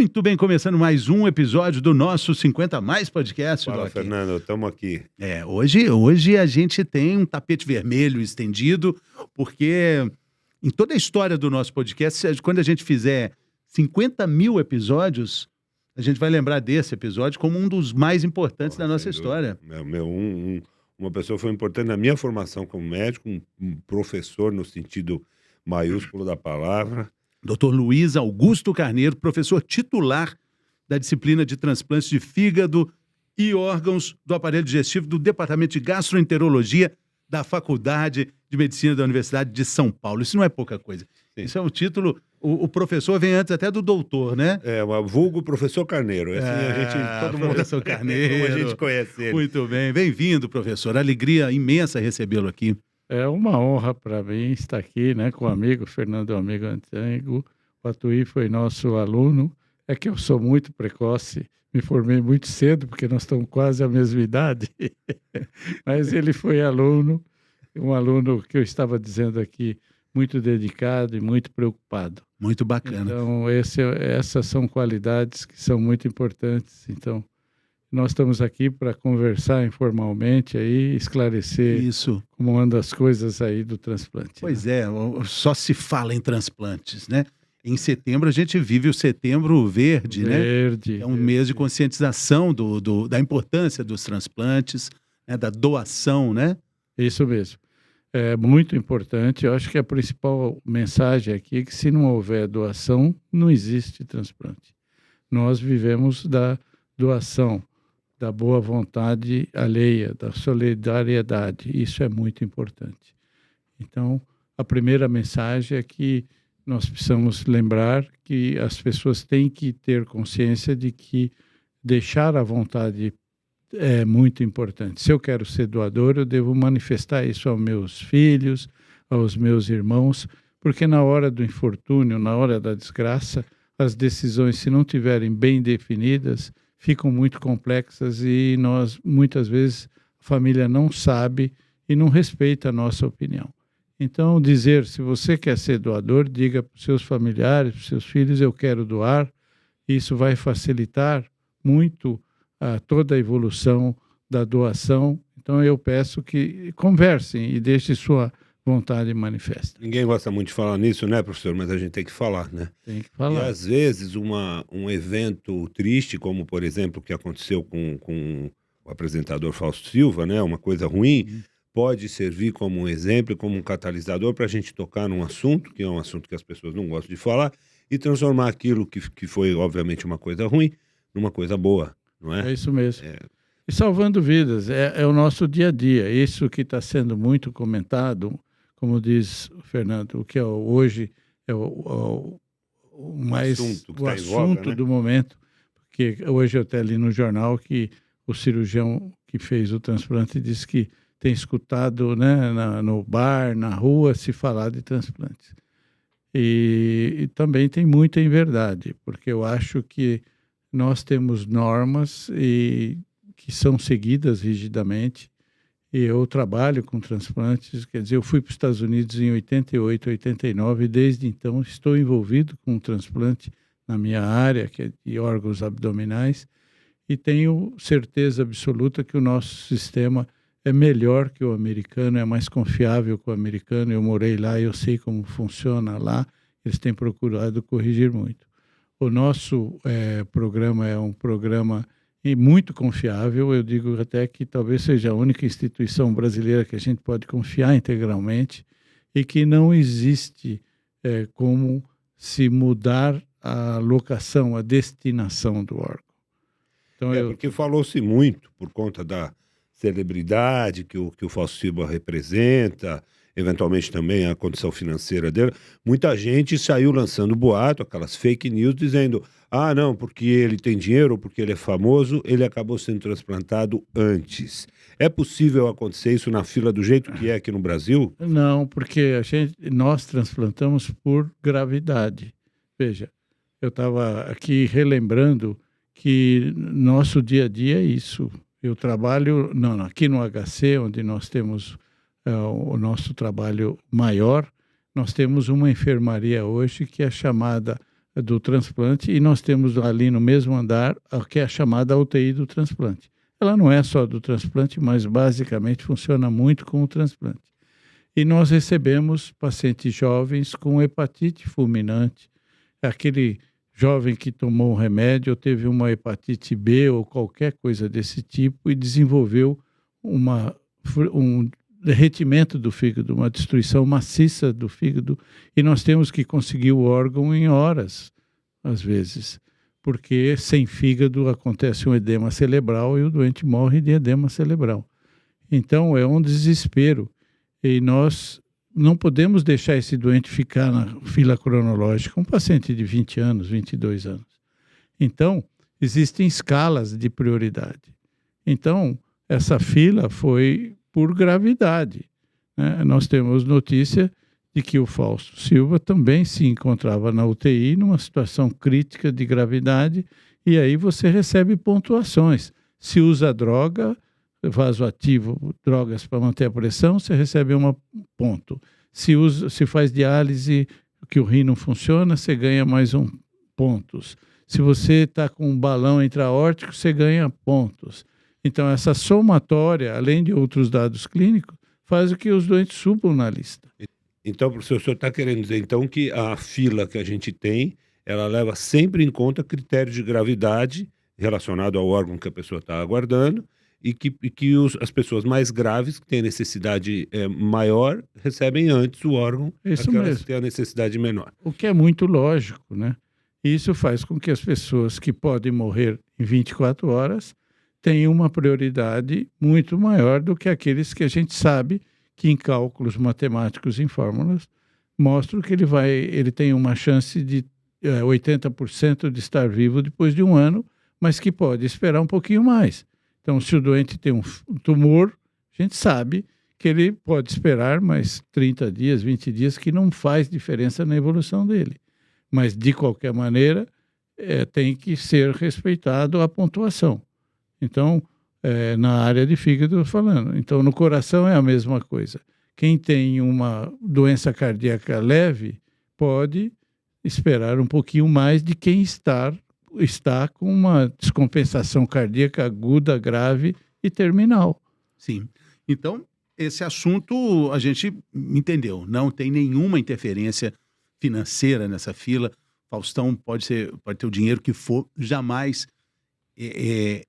Muito bem, começando mais um episódio do nosso 50 Mais Podcast. Fala, Fernando, estamos aqui. Hoje a gente tem um tapete vermelho estendido, porque em toda a história do nosso podcast, quando a gente fizer 50 mil episódios, a gente vai lembrar desse episódio como um dos mais importantes da nossa história. Uma pessoa foi importante na minha formação como médico, um professor no sentido maiúsculo da palavra. Dr. Luiz Augusto Carneiro, professor titular da disciplina de transplantes de fígado e órgãos do aparelho digestivo do Departamento de Gastroenterologia da Faculdade de Medicina da Universidade de São Paulo. Isso não é pouca coisa. Sim. Isso é um título... O professor vem antes até do doutor, né? O vulgo professor Carneiro. Todo mundo... Professor Carneiro. A gente conhece ele. Muito bem. Bem-vindo, professor. Alegria imensa recebê-lo aqui. É uma honra para mim estar aqui, né, com o amigo Fernando Amigo Antigo. O Atuí foi nosso aluno. É que eu sou muito precoce, me formei muito cedo, porque nós estamos quase à mesma idade. Mas ele foi aluno, um aluno que eu estava dizendo aqui, muito dedicado e muito preocupado. Muito bacana. Então, essas são qualidades que são muito importantes. Então, nós estamos aqui para conversar informalmente aí, esclarecer como andam as coisas aí do transplante. Pois é, só se fala em transplantes, né? Em setembro a gente vive o Setembro Verde, né? É um mês de conscientização da importância dos transplantes, né? Da doação, né? Isso mesmo. É muito importante. Eu acho que a principal mensagem aqui é que se não houver doação, não existe transplante. Nós vivemos da doação, da boa vontade alheia, da solidariedade. Isso é muito importante. Então, a primeira mensagem é que nós precisamos lembrar que as pessoas têm que ter consciência de que deixar a vontade é muito importante. Se eu quero ser doador, eu devo manifestar isso aos meus filhos, aos meus irmãos, porque na hora do infortúnio, na hora da desgraça, as decisões, se não tiverem bem definidas, ficam muito complexas e nós, muitas vezes, a família não sabe e não respeita a nossa opinião. Então, dizer, se você quer ser doador, diga para os seus familiares, para os seus filhos, eu quero doar. Isso vai facilitar muito toda a evolução da doação. Então, eu peço que conversem e deixem sua vontade manifesta. Ninguém gosta muito de falar nisso, né, professor? Mas a gente tem que falar, né? Tem que falar. E, às vezes, um evento triste, como, por exemplo, o que aconteceu com o apresentador Fausto Silva, né? Uma coisa ruim, pode servir como um exemplo, como um catalisador para a gente tocar num assunto, que é um assunto que as pessoas não gostam de falar, e transformar aquilo que foi, obviamente, uma coisa ruim, numa coisa boa, não é? É isso mesmo. E salvando vidas, é o nosso dia a dia. Isso que está sendo muito comentado, como diz o Fernando, o que hoje é o assunto do momento, porque hoje eu até li no jornal que o cirurgião que fez o transplante disse que tem escutado, né, no bar, na rua, se falar de transplantes. E também tem muita em verdade, porque eu acho que nós temos normas que são seguidas rigidamente. E eu trabalho com transplantes, quer dizer, eu fui para os Estados Unidos em 88, 89, e desde então estou envolvido com transplante na minha área, que é de órgãos abdominais, e tenho certeza absoluta que o nosso sistema é melhor que o americano, é mais confiável que o americano. Eu morei lá, eu sei como funciona lá, eles têm procurado corrigir muito. O nosso programa é um programa muito confiável. Eu digo até que talvez seja a única instituição brasileira que a gente pode confiar integralmente e que não existe como se mudar a locação, a destinação do órgão. Então, porque falou-se muito por conta da celebridade que o Fausto Silva representa, eventualmente também a condição financeira dele. Muita gente saiu lançando boato, aquelas fake news, dizendo: ah, não, porque ele tem dinheiro, porque ele é famoso, ele acabou sendo transplantado antes. É possível acontecer isso na fila do jeito que é aqui no Brasil? Não, porque nós transplantamos por gravidade. Veja, eu estava aqui relembrando que nosso dia a dia é isso. Eu trabalho aqui no HC, onde nós temos o nosso trabalho maior. Nós temos uma enfermaria hoje que é chamada do transplante, e nós temos ali no mesmo andar a que é a chamada UTI do transplante. Ela não é só do transplante, mas basicamente funciona muito com o transplante. E nós recebemos pacientes jovens com hepatite fulminante, aquele jovem que tomou um remédio ou teve uma hepatite B ou qualquer coisa desse tipo e desenvolveu um derretimento do fígado, uma destruição maciça do fígado, e nós temos que conseguir o órgão em horas, às vezes, porque sem fígado acontece um edema cerebral e o doente morre de edema cerebral. Então é um desespero, e nós não podemos deixar esse doente ficar na fila cronológica, um paciente de 20 anos, 22 anos. Então, existem escalas de prioridade. Então, essa fila foi por gravidade, né? Nós temos notícia de que o Fausto Silva também se encontrava na UTI numa situação crítica de gravidade, e aí você recebe pontuações. Se usa droga, vasoativo, drogas para manter a pressão, você recebe um ponto. Se faz diálise, que o rim não funciona, você ganha mais pontos. Se você está com um balão intraórtico, você ganha pontos. Então, essa somatória, além de outros dados clínicos, faz com que os doentes subam na lista. Então, professor, o senhor está querendo dizer, então, que a fila que a gente tem, ela leva sempre em conta critérios de gravidade relacionado ao órgão que a pessoa está aguardando, e que as pessoas mais graves, que têm necessidade maior, recebem antes o órgão, Isso aquelas mesmo. que têm a necessidade menor. O que é muito lógico, né? Isso faz com que as pessoas que podem morrer em 24 horas tenham uma prioridade muito maior do que aqueles que a gente sabe que em cálculos matemáticos, em fórmulas, mostram que ele tem uma chance de 80% de estar vivo depois de um ano, mas que pode esperar um pouquinho mais. Então, se o doente tem um tumor, a gente sabe que ele pode esperar mais 30 dias, 20 dias, que não faz diferença na evolução dele. Mas, de qualquer maneira, tem que ser respeitado a pontuação. Então, na área de fígado, falando. Então, no coração é a mesma coisa. Quem tem uma doença cardíaca leve pode esperar um pouquinho mais de quem está com uma descompensação cardíaca aguda, grave e terminal. Sim. Então, esse assunto a gente entendeu. Não tem nenhuma interferência financeira nessa fila. Faustão pode ter o dinheiro que for, jamais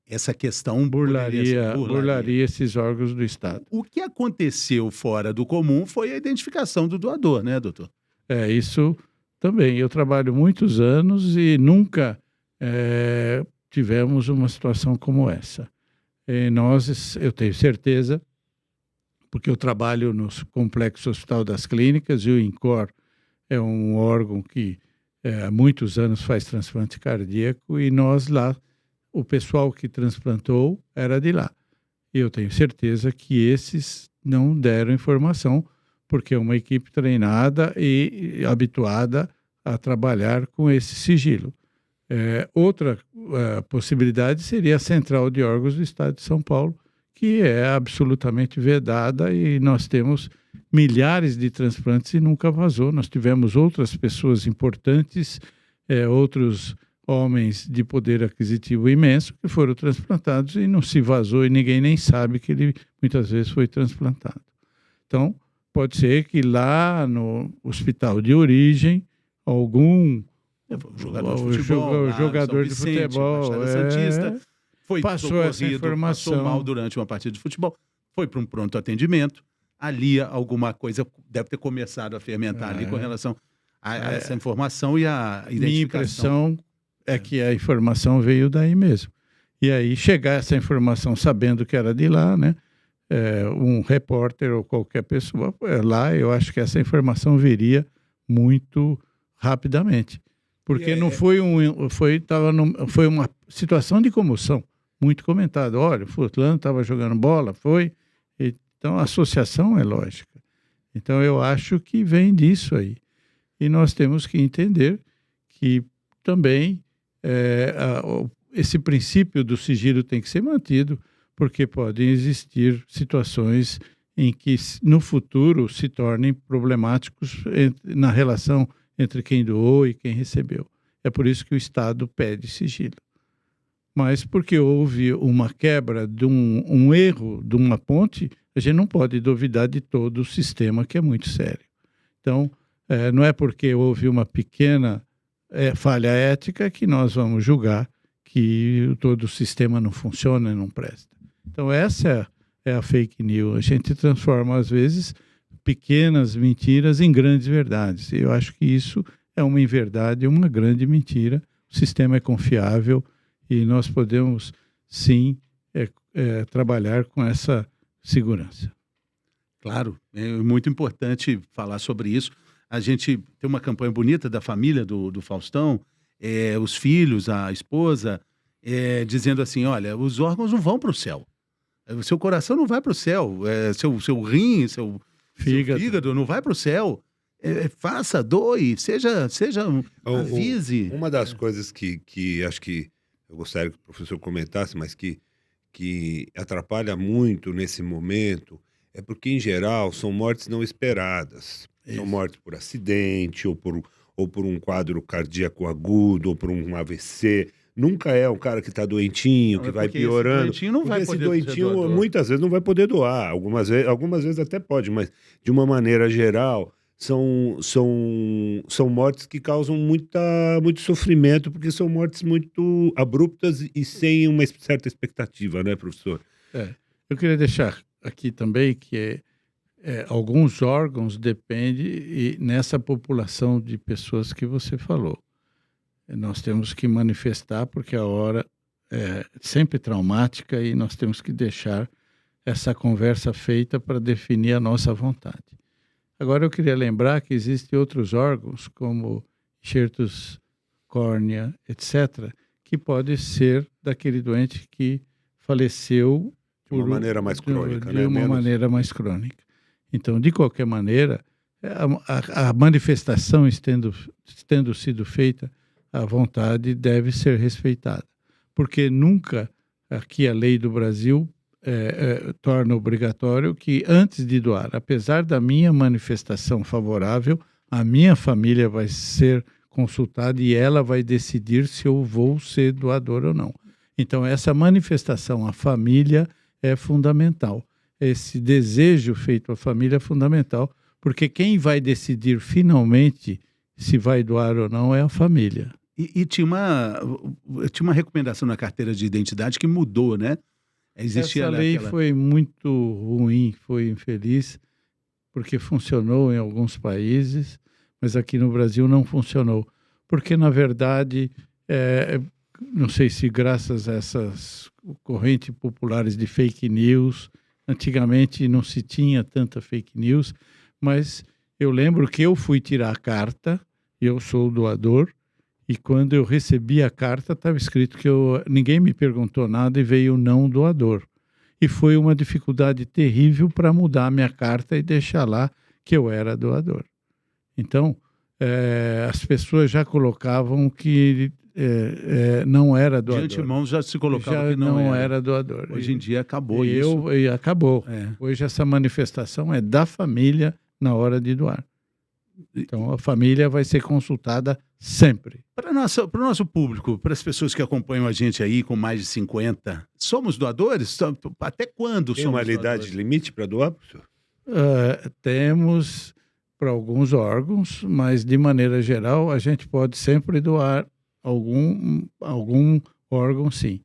essa questão burlaria esses órgãos do Estado. O que aconteceu fora do comum foi a identificação do doador, né, doutor? Isso também. Eu trabalho muitos anos e nunca tivemos uma situação como essa. Eu tenho certeza, porque eu trabalho no Complexo Hospital das Clínicas e o INCOR é um órgão que há muitos anos faz transplante cardíaco, e nós lá, o pessoal que transplantou era de lá. E eu tenho certeza que esses não deram informação, porque é uma equipe treinada e habituada a trabalhar com esse sigilo. Outra possibilidade seria a Central de Órgãos do Estado de São Paulo, que é absolutamente vedada, e nós temos milhares de transplantes e nunca vazou. Nós tivemos outras pessoas importantes, outros homens de poder aquisitivo imenso que foram transplantados e não se vazou, e ninguém nem sabe que ele muitas vezes foi transplantado. Então, pode ser que lá no hospital de origem, algum jogador de futebol Santista, foi passou essa informação, passou mal durante uma partida de futebol, foi para um pronto atendimento, ali alguma coisa deve ter começado a fermentar ali com relação a essa informação e a identificação. Minha impressão é que a informação veio daí mesmo. E aí chegar essa informação sabendo que era de lá, né? Um repórter ou qualquer pessoa lá, eu acho que essa informação viria muito rapidamente. Porque não foi foi uma situação de comoção muito comentada. Olha, o fulano estava jogando bola, foi. Então, a associação é lógica. Então, eu acho que vem disso aí. E nós temos que entender que também esse princípio do sigilo tem que ser mantido, porque podem existir situações em que, no futuro, se tornem problemáticos na relação entre quem doou e quem recebeu. É por isso que o Estado pede sigilo. Mas porque houve uma quebra de um erro de uma ponte, a gente não pode duvidar de todo o sistema, que é muito sério. Então, não é porque houve uma pequena falha ética que nós vamos julgar que todo o sistema não funciona e não presta. Então, essa é a fake news. A gente transforma, às vezes, pequenas mentiras em grandes verdades. Eu acho que isso é uma inverdade, uma grande mentira. O sistema é confiável e nós podemos, sim, trabalhar com essa segurança. Claro, é muito importante falar sobre isso. A gente tem uma campanha bonita da família do Faustão, os filhos, a esposa, dizendo assim, olha, os órgãos não vão para o céu. O seu coração não vai para o céu, seu rim, seu fígado não vai para o céu. Faça, doe, avise. Uma das coisas que acho que eu gostaria que o professor comentasse, mas que atrapalha muito nesse momento, é porque, em geral, são mortes não esperadas. Isso. São mortes por acidente, ou por um quadro cardíaco agudo, ou por um AVC. Nunca é um cara que está doentinho, que vai piorando. Esse doentinho não vai poder esse doentinho, muitas vezes, não vai poder doar. Algumas vezes até pode, mas, de uma maneira geral, são mortes que causam muito sofrimento, porque são mortes muito abruptas e sem uma certa expectativa, né, professor? Eu queria deixar aqui também que alguns órgãos dependem nessa população de pessoas que você falou. Nós temos que manifestar, porque a hora é sempre traumática e nós temos que deixar essa conversa feita para definir a nossa vontade. Agora, eu queria lembrar que existem outros órgãos, como enxertos, córnea, etc., que pode ser daquele doente que faleceu de uma maneira mais crônica, de uma maneira mais crônica. Então, de qualquer maneira, a manifestação tendo sido feita, a vontade deve ser respeitada. Porque nunca, aqui a lei do Brasil torna obrigatório que, antes de doar, apesar da minha manifestação favorável, a minha família vai ser consultada e ela vai decidir se eu vou ser doador ou não. Então, essa manifestação à família é fundamental. Esse desejo feito à família é fundamental, porque quem vai decidir finalmente se vai doar ou não é a família. E tinha uma recomendação na carteira de identidade que mudou, né? Essa lei foi muito ruim, foi infeliz, porque funcionou em alguns países, mas aqui no Brasil não funcionou. Porque, na verdade, não sei se graças a essas correntes populares de fake news, antigamente não se tinha tanta fake news, mas eu lembro que eu fui tirar a carta, eu sou o doador, e quando eu recebi a carta, estava escrito que ninguém me perguntou nada e veio o não doador. E foi uma dificuldade terrível para mudar a minha carta e deixar lá que eu era doador. Então, as pessoas já colocavam que não era doador. De antemão já se colocava que não era doador. Hoje em dia acabou isso. E acabou. Hoje essa manifestação é da família na hora de doar. Então, a família vai ser consultada sempre. Para o nosso público, para as pessoas que acompanham a gente aí com mais de 50, somos doadores? Até quando Tem somos uma idade limite para doar, professor? Temos para alguns órgãos, mas de maneira geral a gente pode sempre doar algum órgão, sim.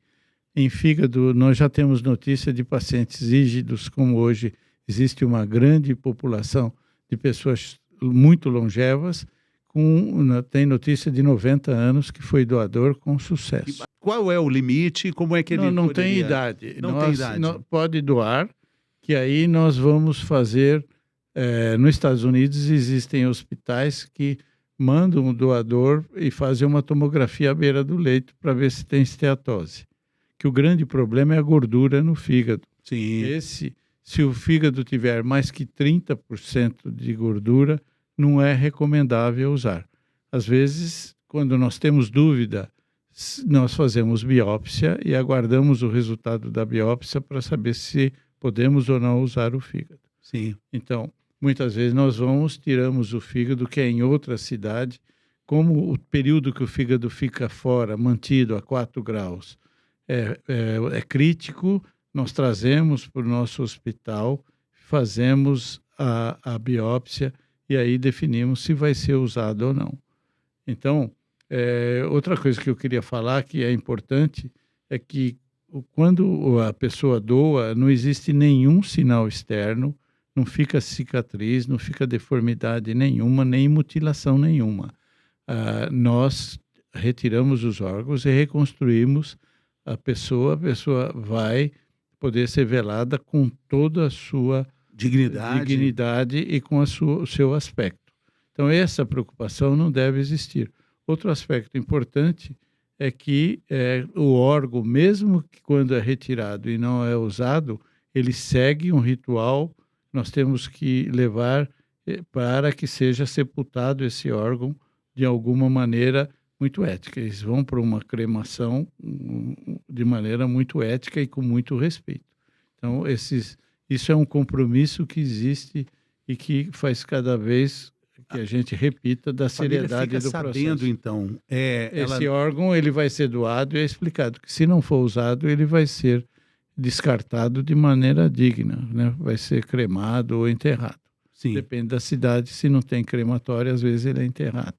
Em fígado, nós já temos notícia de pacientes rígidos, como hoje existe uma grande população de pessoas muito longevas, tem notícia de 90 anos que foi doador com sucesso. Qual é o limite? Como é que ele não tem idade. Não tem idade. Pode doar, que aí nós vamos fazer... nos Estados Unidos existem hospitais que mandam o doador e fazem uma tomografia à beira do leito para ver se tem esteatose. Que o grande problema é a gordura no fígado. Sim. Se o fígado tiver mais que 30% de gordura, não é recomendável usar. Às vezes, quando nós temos dúvida, nós fazemos biópsia e aguardamos o resultado da biópsia para saber se podemos ou não usar o fígado. Sim. Então, muitas vezes nós tiramos o fígado, que é em outra cidade, como o período que o fígado fica fora, mantido a 4 graus, é crítico, nós trazemos para o nosso hospital, fazemos a biópsia e aí definimos se vai ser usado ou não. Então, outra coisa que eu queria falar que é importante é que quando a pessoa doa, não existe nenhum sinal externo, não fica cicatriz, não fica deformidade nenhuma, nem mutilação nenhuma. Nós retiramos os órgãos e reconstruímos a pessoa vai poder ser velada com toda a sua dignidade e com o seu aspecto. Então, essa preocupação não deve existir. Outro aspecto importante é que o órgão, mesmo que quando é retirado e não é usado, ele segue um ritual, nós temos que levar para que seja sepultado esse órgão de alguma maneira muito ética. Eles vão para uma cremação de maneira muito ética e com muito respeito. Então, isso é um compromisso que existe e que faz cada vez que a gente repita da seriedade do processo. Então, esse órgão ele vai ser doado e é explicado que se não for usado, ele vai ser descartado de maneira digna, né? Vai ser cremado ou enterrado. Sim. Depende da cidade, se não tem crematório, às vezes ele é enterrado.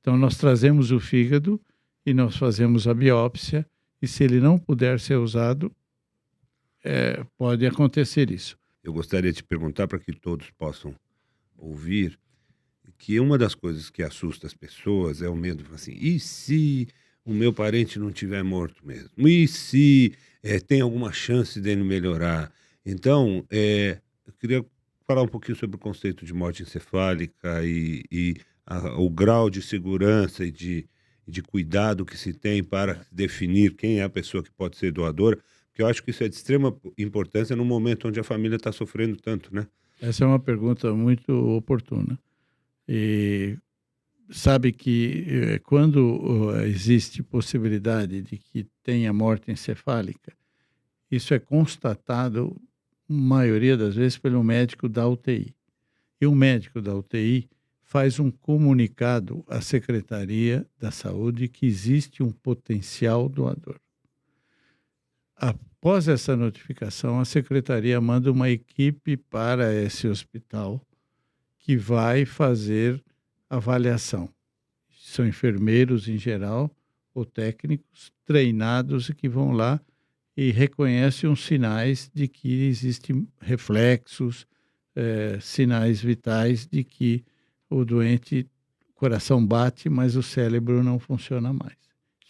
Então, nós trazemos o fígado e nós fazemos a biópsia, e se ele não puder ser usado, pode acontecer isso. Eu gostaria de te perguntar, para que todos possam ouvir, que uma das coisas que assusta as pessoas é o medo, assim, e se o meu parente não tiver morto mesmo? E se tem alguma chance dele melhorar? Então, eu queria falar um pouquinho sobre o conceito de morte encefálica e o grau de segurança e de cuidado que se tem para definir quem é a pessoa que pode ser doadora, porque eu acho que isso é de extrema importância no momento onde a família está sofrendo tanto, né? Essa é uma pergunta muito oportuna. E sabe que quando existe possibilidade de que tenha morte encefálica, isso é constatado, maioria das vezes, pelo médico da UTI. E o médico da UTI faz um comunicado à Secretaria da Saúde que existe um potencial doador. Após essa notificação, a Secretaria manda uma equipe para esse hospital que vai fazer avaliação. São enfermeiros em geral ou técnicos treinados que vão lá e reconhecem os sinais de que existem reflexos, sinais vitais de que o doente, o coração bate, mas o cérebro não funciona mais.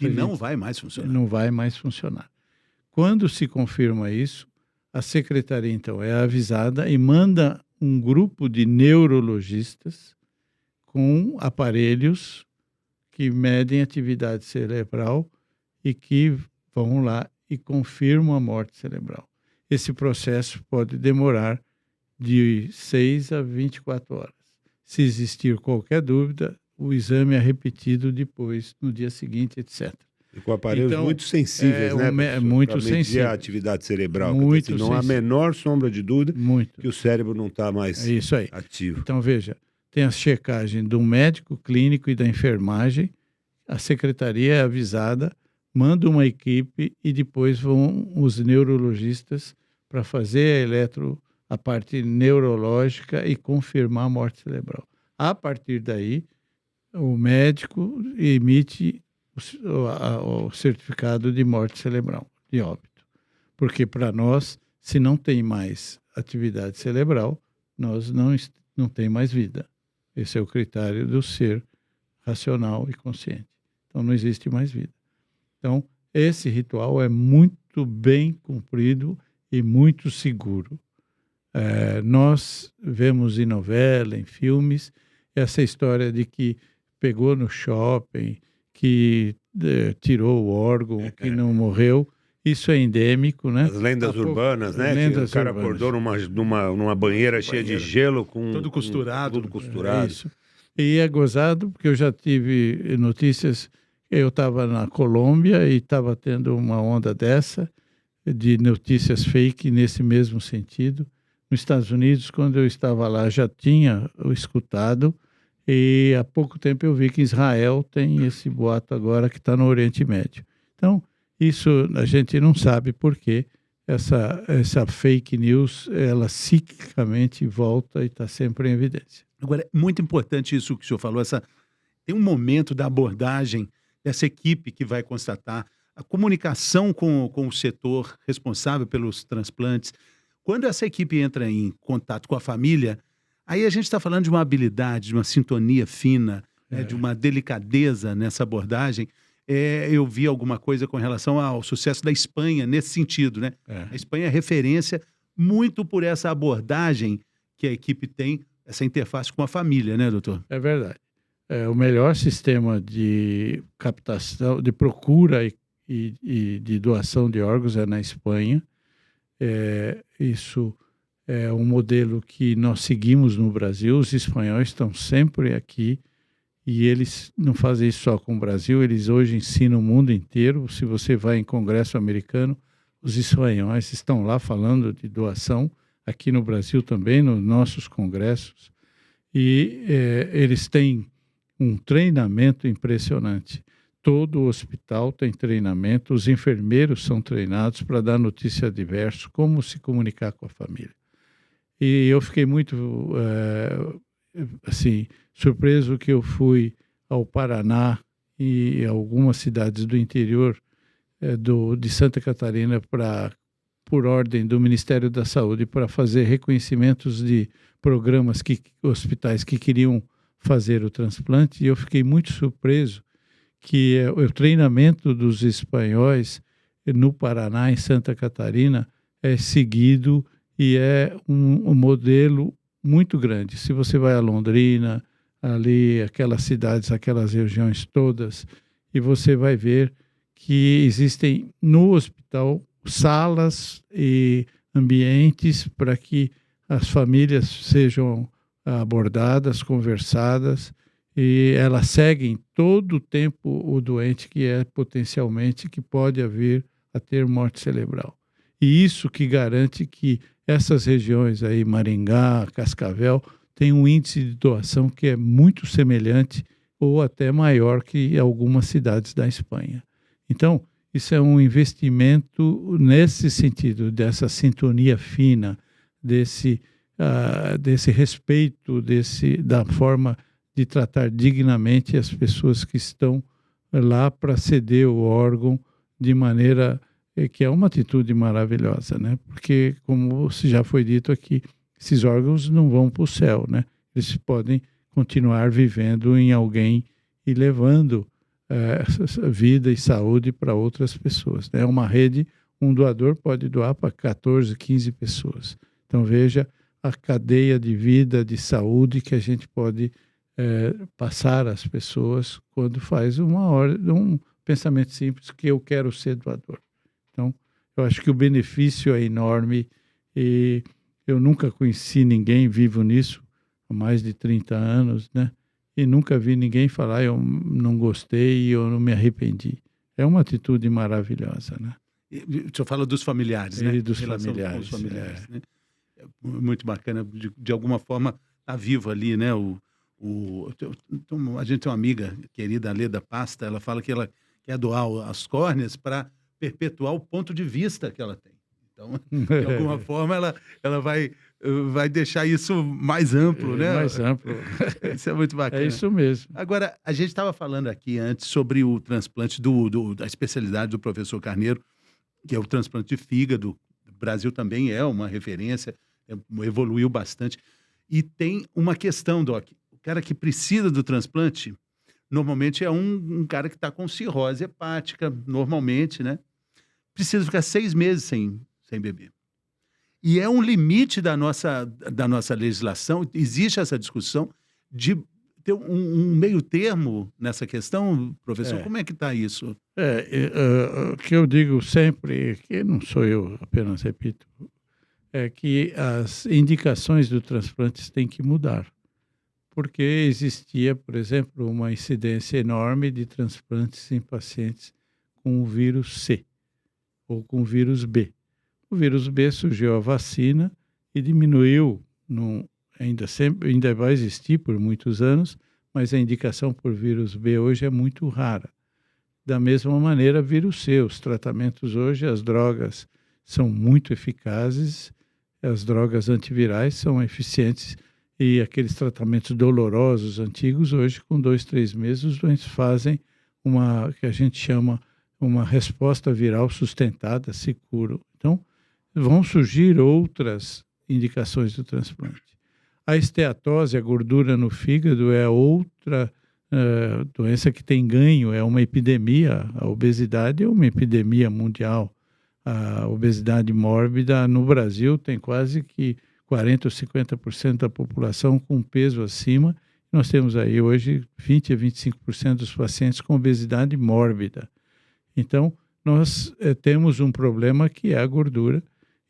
E não vai mais funcionar. Não vai mais funcionar. Quando se confirma isso, a secretaria, então, é avisada e manda um grupo de neurologistas com aparelhos que medem atividade cerebral e que vão lá e confirmam a morte cerebral. Esse processo pode demorar de 6 a 24 horas. Se existir qualquer dúvida, o exame é repetido depois, no dia seguinte, etc. E com aparelhos Então, muito sensíveis, né? Muito sensíveis. sensível. A atividade cerebral. Muito Não há a menor sombra de dúvida que o cérebro não está mais isso aí. ativo. Então, veja, tem a checagem do médico clínico e da enfermagem, a secretaria é avisada, manda uma equipe e depois vão os neurologistas para fazer a parte neurológica e confirmar a morte cerebral. A partir daí, o médico emite o certificado de morte cerebral, de óbito. Porque para nós, se não tem mais atividade cerebral, nós não tem mais vida. Esse é o critério do ser racional e consciente. Então, não existe mais vida. Então, esse ritual é muito bem cumprido e muito seguro. Nós vemos em novela, em filmes, essa história de que pegou no shopping, que tirou o órgão, que não morreu. Isso é endêmico, né? As lendas urbanas, né? Que o cara acordou numa banheira cheia de gelo com... Tudo costurado. Tudo costurado. Isso. E é gozado, porque eu já tive notícias... Eu estava na Colômbia e estava tendo uma onda dessa, de notícias fake nesse mesmo sentido. Nos Estados Unidos, quando eu estava lá, já tinha escutado E há pouco tempo eu vi que Israel tem esse boato agora que está no Oriente Médio. Então, isso a gente não sabe por quê. Essa fake news, ela ciclicamente volta e está sempre em evidência. Agora, é muito importante isso que o senhor falou, tem um momento da abordagem dessa equipe que vai constatar a comunicação com o setor responsável pelos transplantes. Quando essa equipe entra em contato com a família, aí a gente está falando de uma habilidade, de uma sintonia fina, né, de uma delicadeza nessa abordagem. Eu vi alguma coisa com relação ao sucesso da Espanha nesse sentido, né? A Espanha é referência muito por essa abordagem que a equipe tem, essa interface com a família, né, doutor? É verdade. O melhor sistema de captação, de procura e de doação de órgãos é na Espanha. Isso é um modelo que nós seguimos no Brasil. Os espanhóis estão sempre aqui e eles não fazem isso só com o Brasil, eles hoje ensinam o mundo inteiro. Se você vai em congresso americano, os espanhóis estão lá falando de doação, aqui no Brasil também, nos nossos congressos. E eles têm um treinamento impressionante. Todo hospital tem treinamento, os enfermeiros são treinados para dar notícia diversa, como se comunicar com a família. E eu fiquei muito surpreso que eu fui ao Paraná e algumas cidades do interior de Santa Catarina por ordem do Ministério da Saúde para fazer reconhecimentos de programas, hospitais que queriam fazer o transplante, e eu fiquei muito surpreso que o treinamento dos espanhóis no Paraná, em Santa Catarina, é seguido e é um modelo muito grande. Se você vai a Londrina, ali, aquelas cidades, aquelas regiões todas, e você vai ver que existem no hospital salas e ambientes para que as famílias sejam abordadas, conversadas, e elas seguem todo o tempo o doente que potencialmente que pode vir a ter morte cerebral. E isso que garante que essas regiões aí, Maringá, Cascavel, têm um índice de doação que é muito semelhante ou até maior que algumas cidades da Espanha. Então, isso é um investimento nesse sentido, dessa sintonia fina, desse respeito, da forma de tratar dignamente as pessoas que estão lá para ceder o órgão de maneira que é uma atitude maravilhosa, né? Porque, como já foi dito aqui, esses órgãos não vão para o céu, né? Eles podem continuar vivendo em alguém e levando vida e saúde para outras pessoas. É uma rede, um doador pode doar para 14, 15 pessoas. Então, veja a cadeia de vida, de saúde que a gente pode passar às pessoas quando faz um pensamento simples que eu quero ser doador. Então, eu acho que o benefício é enorme e eu nunca conheci ninguém vivo nisso há mais de 30 anos, né? E nunca vi ninguém falar eu não gostei, eu não me arrependi. É uma atitude maravilhosa, né? E o senhor fala dos familiares, né? E dos familiares. Com os familiares, né? É muito bacana, de alguma forma, tá vivo ali, né? A gente tem uma amiga querida, a Leda Pasta, ela fala que ela quer doar as córneas para perpetuar o ponto de vista que ela tem. Então, de alguma forma, ela vai deixar isso mais amplo, né? Mais amplo. Isso é muito bacana. É isso mesmo. Agora, a gente estava falando aqui antes sobre o transplante da especialidade do professor Carneiro, que é o transplante de fígado. O Brasil também é uma referência, evoluiu bastante. E tem uma questão, Doc. O cara que precisa do transplante, normalmente é um cara que está com cirrose hepática, normalmente, né? Precisa ficar 6 meses sem beber. E é um limite da nossa legislação, existe essa discussão de ter um meio termo nessa questão, professor? Como é que está isso? O que eu digo sempre, que não sou eu, apenas repito, é que as indicações do transplante têm que mudar. Porque existia, por exemplo, uma incidência enorme de transplantes em pacientes com o vírus C ou com o vírus B. O vírus B surgiu a vacina e diminuiu, ainda vai existir por muitos anos, mas a indicação por vírus B hoje é muito rara. Da mesma maneira, vírus C. Os tratamentos hoje, as drogas são muito eficazes, as drogas antivirais são eficientes e aqueles tratamentos dolorosos antigos, hoje, com 2, 3 meses, os doentes fazem uma, que a gente chama, uma resposta viral sustentada, se curam. Então, vão surgir outras indicações do transplante. A esteatose, a gordura no fígado, é outra doença que tem ganho, é uma epidemia. A obesidade é uma epidemia mundial. A obesidade mórbida no Brasil tem quase que 40% ou 50% da população com peso acima. Nós temos aí hoje 20% a 25% dos pacientes com obesidade mórbida. Então, nós temos um problema que é a gordura.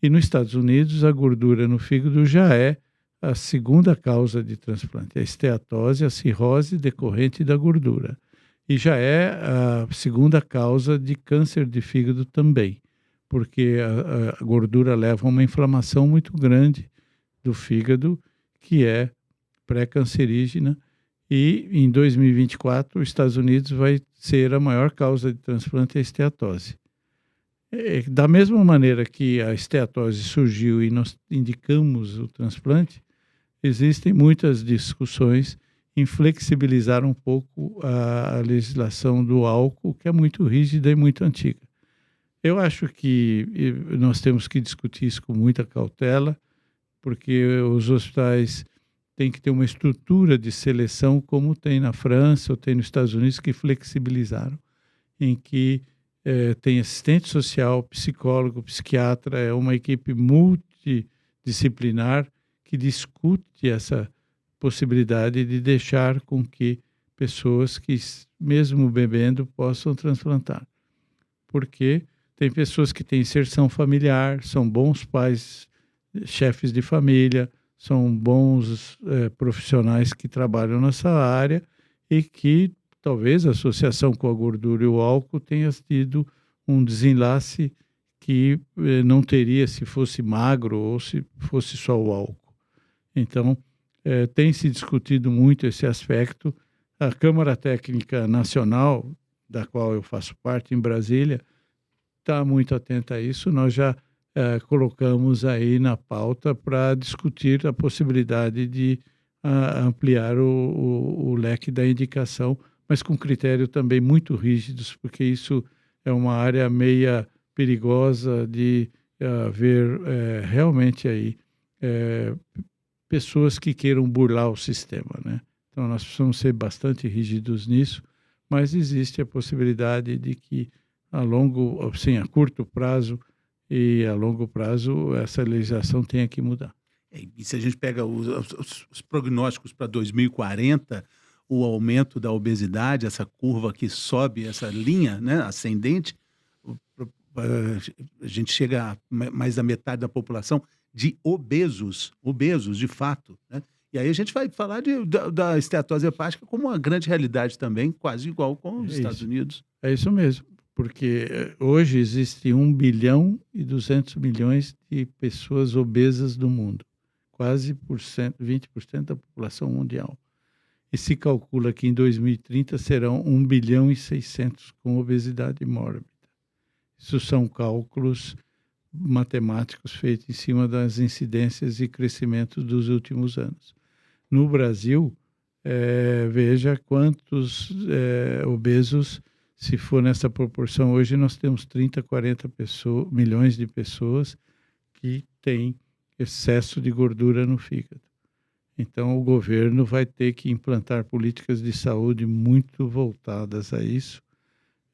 E nos Estados Unidos, a gordura no fígado já é a segunda causa de transplante. A esteatose, a cirrose decorrente da gordura. E já é a segunda causa de câncer de fígado também, porque a gordura leva a uma inflamação muito grande do fígado, que é pré-cancerígena. E em 2024, os Estados Unidos vai ser a maior causa de transplante a esteatose. Da mesma maneira que a esteatose surgiu e nós indicamos o transplante, existem muitas discussões em flexibilizar um pouco a legislação do álcool, que é muito rígida e muito antiga. Eu acho que nós temos que discutir isso com muita cautela, porque os hospitais têm que ter uma estrutura de seleção como tem na França ou tem nos Estados Unidos, que flexibilizaram, em que tem assistente social, psicólogo, psiquiatra, é uma equipe multidisciplinar que discute essa possibilidade de deixar com que pessoas que, mesmo bebendo, possam transplantar. Porque tem pessoas que têm inserção familiar, são bons pais, chefes de família, são bons profissionais que trabalham nessa área e que talvez a associação com a gordura e o álcool tenha tido um desenlace que não teria se fosse magro ou se fosse só o álcool. Então, tem se discutido muito esse aspecto. A Câmara Técnica Nacional, da qual eu faço parte em Brasília, está muito atenta a isso. Nós já colocamos aí na pauta para discutir a possibilidade de ampliar o leque da indicação, mas com critério também muito rígidos, porque isso é uma área meia perigosa de haver realmente aí pessoas que queiram burlar o sistema, né? Então, nós precisamos ser bastante rígidos nisso, mas existe a possibilidade de que a curto prazo e a longo prazo essa legislação tenha que mudar. E se a gente pega os prognósticos para 2040, o aumento da obesidade, essa curva que sobe, essa linha, né, ascendente, a gente chega a mais da metade da população de obesos de fato, né? E aí a gente vai falar da esteatose hepática como uma grande realidade também, quase igual com os Estados Unidos. É isso mesmo, porque hoje existe 1 bilhão e 200 milhões de pessoas obesas no mundo, quase 20% da população mundial. E se calcula que em 2030 serão 1 bilhão e 600 com obesidade mórbida. Isso são cálculos matemáticos feitos em cima das incidências e crescimento dos últimos anos. No Brasil, veja quantos obesos, se for nessa proporção, hoje nós temos 30, 40 milhões de pessoas que têm excesso de gordura no fígado. Então, o governo vai ter que implantar políticas de saúde muito voltadas a isso.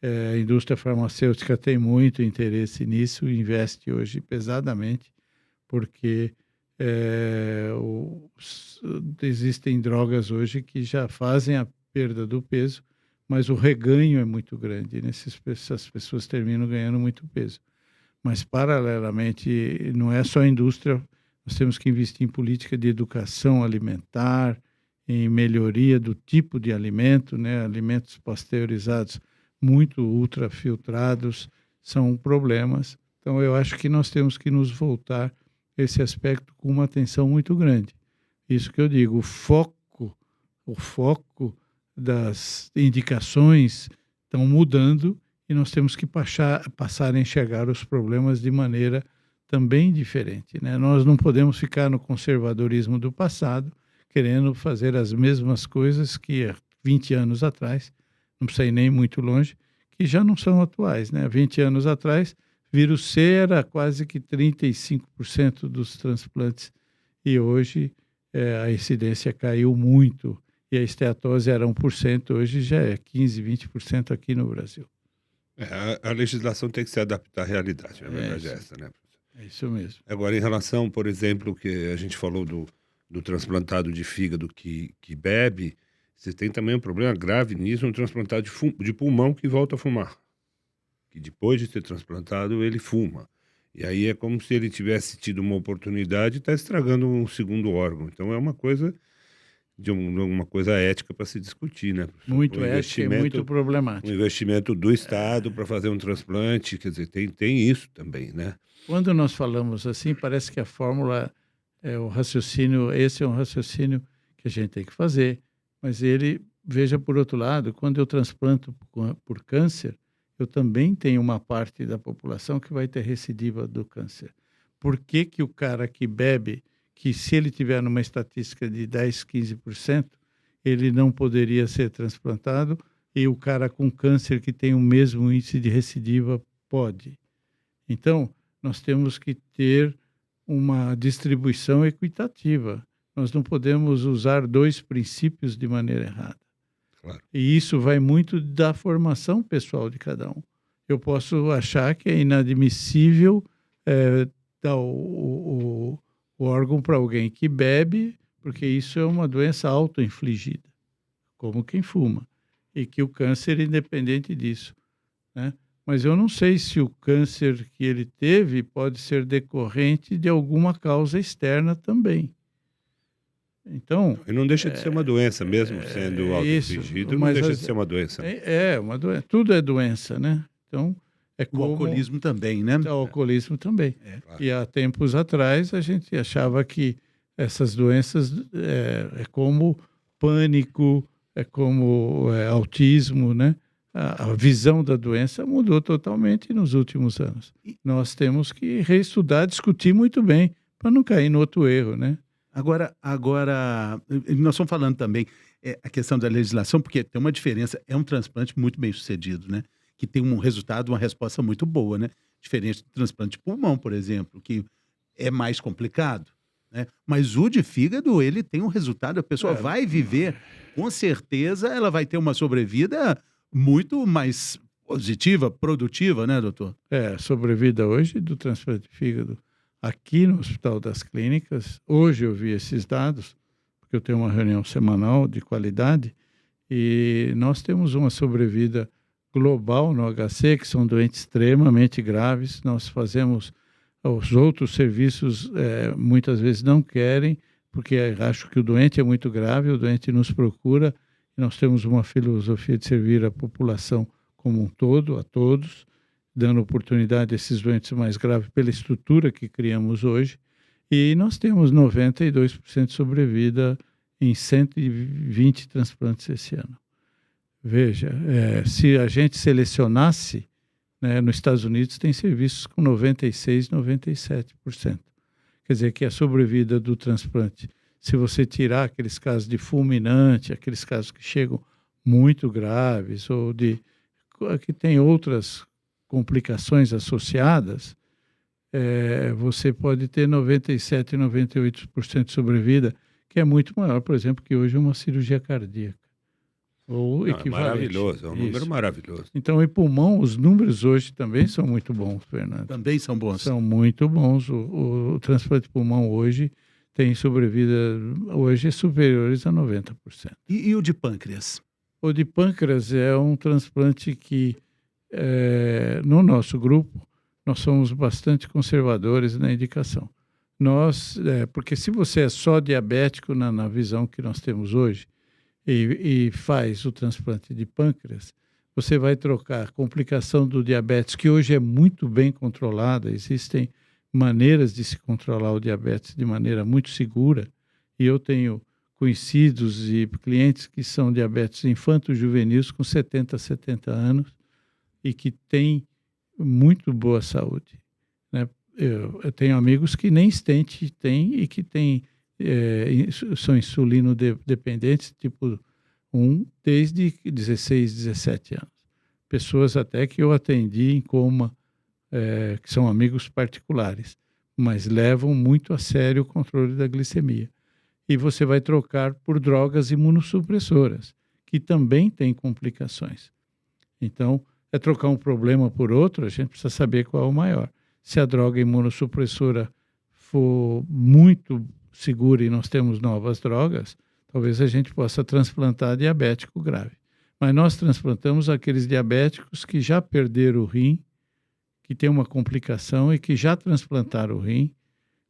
A indústria farmacêutica tem muito interesse nisso, investe hoje pesadamente, porque existem drogas hoje que já fazem a perda do peso, mas o reganho é muito grande, essas pessoas terminam ganhando muito peso. Mas, paralelamente, não é só a indústria, nós temos que investir em política de educação alimentar, em melhoria do tipo de alimento, né? Alimentos pasteurizados muito ultrafiltrados são problemas. Então, eu acho que nós temos que nos voltar a esse aspecto com uma atenção muito grande. Isso que eu digo, o foco das indicações estão mudando e nós temos que passar a enxergar os problemas de maneira também diferente, né? Nós não podemos ficar no conservadorismo do passado, querendo fazer as mesmas coisas que há 20 anos atrás, não precisa ir nem muito longe, que já não são atuais, né? 20 anos atrás, vírus C era quase que 35% dos transplantes e hoje a incidência caiu muito e a esteatose era 1%, hoje já é 15%, 20% aqui no Brasil. A legislação tem que se adaptar à realidade, a verdade é essa, né? É isso mesmo. Agora, em relação, por exemplo, que a gente falou do transplantado de fígado que bebe, você tem também um problema grave nisso, um transplantado de pulmão que volta a fumar. Que depois de ser transplantado, ele fuma. E aí é como se ele tivesse tido uma oportunidade e está estragando um segundo órgão. Então é uma coisa uma coisa ética para se discutir, né? Muito ética e muito problemático. Um investimento do Estado para fazer um transplante, quer dizer, tem isso também, né? Quando nós falamos assim, parece que a fórmula é o raciocínio, esse é um raciocínio que a gente tem que fazer, mas ele, veja por outro lado, quando eu transplanto por câncer, eu também tenho uma parte da população que vai ter recidiva do câncer. Por que que o cara que bebe, que se ele tiver numa estatística de 10, 15%, ele não poderia ser transplantado e o cara com câncer que tem o mesmo índice de recidiva pode? Então, nós temos que ter uma distribuição equitativa. Nós não podemos usar dois princípios de maneira errada. Claro. E isso vai muito da formação pessoal de cada um. Eu posso achar que é inadmissível dar o órgão para alguém que bebe, porque isso é uma doença autoinfligida, como quem fuma, e que o câncer é independente disso, né? Mas eu não sei se o câncer que ele teve pode ser decorrente de alguma causa externa também. Então... E não deixa de ser uma doença, mesmo sendo autoinfligido, não deixa de ser uma doença. Uma doença. Tudo é doença, né? Então, é como... O alcoolismo também, né? O alcoolismo também. Claro. E há tempos atrás, a gente achava que essas doenças é como pânico, é como autismo, né? A visão da doença mudou totalmente nos últimos anos. Nós temos que reestudar, discutir muito bem, para não cair no outro erro, né? Agora, nós estamos falando também a questão da legislação, porque tem uma diferença, é um transplante muito bem sucedido, né? Que tem um resultado, uma resposta muito boa, né? Diferente do transplante de pulmão, por exemplo, que é mais complicado, né? Mas o de fígado, ele tem um resultado, a pessoa vai viver, com certeza ela vai ter uma sobrevida muito mais positiva, produtiva, né, doutor? A sobrevida hoje do transplante de fígado aqui no Hospital das Clínicas, hoje eu vi esses dados, porque eu tenho uma reunião semanal de qualidade, e nós temos uma sobrevida global no HC, que são doentes extremamente graves. Nós fazemos, os outros serviços muitas vezes não querem, porque acho que o doente é muito grave, o doente nos procura, e nós temos uma filosofia de servir a população como um todo, a todos, dando oportunidade a esses doentes mais graves pela estrutura que criamos hoje, e nós temos 92% de sobrevida em 120 transplantes esse ano. Veja, se a gente selecionasse, né, nos Estados Unidos tem serviços com 96%, 97%. Quer dizer que a sobrevida do transplante, se você tirar aqueles casos de fulminante, aqueles casos que chegam muito graves ou que tem outras complicações associadas, você pode ter 97%, 98% de sobrevida, que é muito maior, por exemplo, que hoje uma cirurgia cardíaca. Ou equivalente. É maravilhoso, é um número maravilhoso. Então, em pulmão, os números hoje também são muito bons, Fernando. Também são bons. São muito bons. O transplante de pulmão hoje tem sobrevida, hoje, superiores a 90%. E o de pâncreas? O de pâncreas é um transplante que, no nosso grupo, nós somos bastante conservadores na indicação. Porque se você é só diabético na visão que nós temos hoje, e faz o transplante de pâncreas, você vai trocar a complicação do diabetes, que hoje é muito bem controlada, existem maneiras de se controlar o diabetes de maneira muito segura, e eu tenho conhecidos e clientes que são diabetes infanto-juvenis com 70 anos e que têm muito boa saúde, né? Eu tenho amigos que nem stent têm e que são insulino dependentes, tipo 1, desde 16, 17 anos. Pessoas até que eu atendi em coma, que são amigos particulares, mas levam muito a sério o controle da glicemia. E você vai trocar por drogas imunossupressoras, que também têm complicações. Então, é trocar um problema por outro, a gente precisa saber qual é o maior. Se a droga imunossupressora for muito segura e nós temos novas drogas, talvez a gente possa transplantar diabético grave. Mas nós transplantamos aqueles diabéticos que já perderam o rim, que tem uma complicação e que já transplantaram o rim,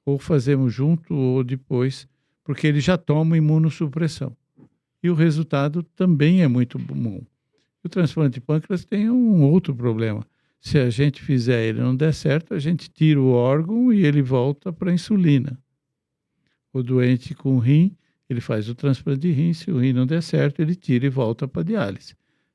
ou fazemos junto ou depois, porque eles já tomam imunossupressão. E o resultado também é muito bom. O transplante de pâncreas tem um outro problema. Se a gente fizer ele não der certo, a gente tira o órgão e ele volta para a insulina. O doente com rim, ele faz o transplante de rim, se o rim não der certo, ele tira e volta para a diálise.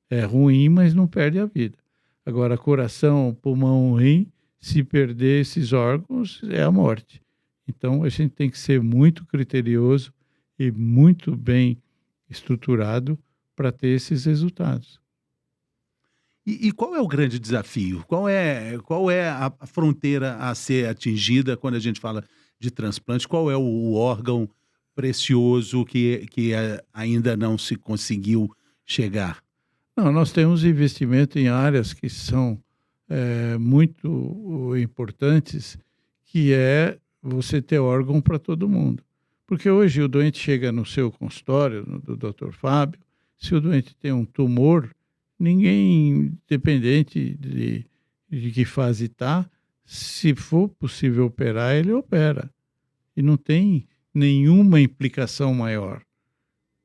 É ruim, mas não perde a vida. Agora, coração, pulmão, rim, se perder esses órgãos, é a morte. Então, a gente tem que ser muito criterioso e muito bem estruturado para ter esses resultados. E qual é o grande desafio? Qual é a fronteira a ser atingida quando a gente fala de transplante? Qual é o órgão precioso que ainda não se conseguiu chegar? Não, nós temos investimento em áreas que são muito importantes, que é você ter órgão para todo mundo. Porque hoje o doente chega no seu consultório, do Dr. Fábio, se o doente tem um tumor, ninguém, independente de que fase está, se for possível operar, ele opera. E não tem nenhuma implicação maior.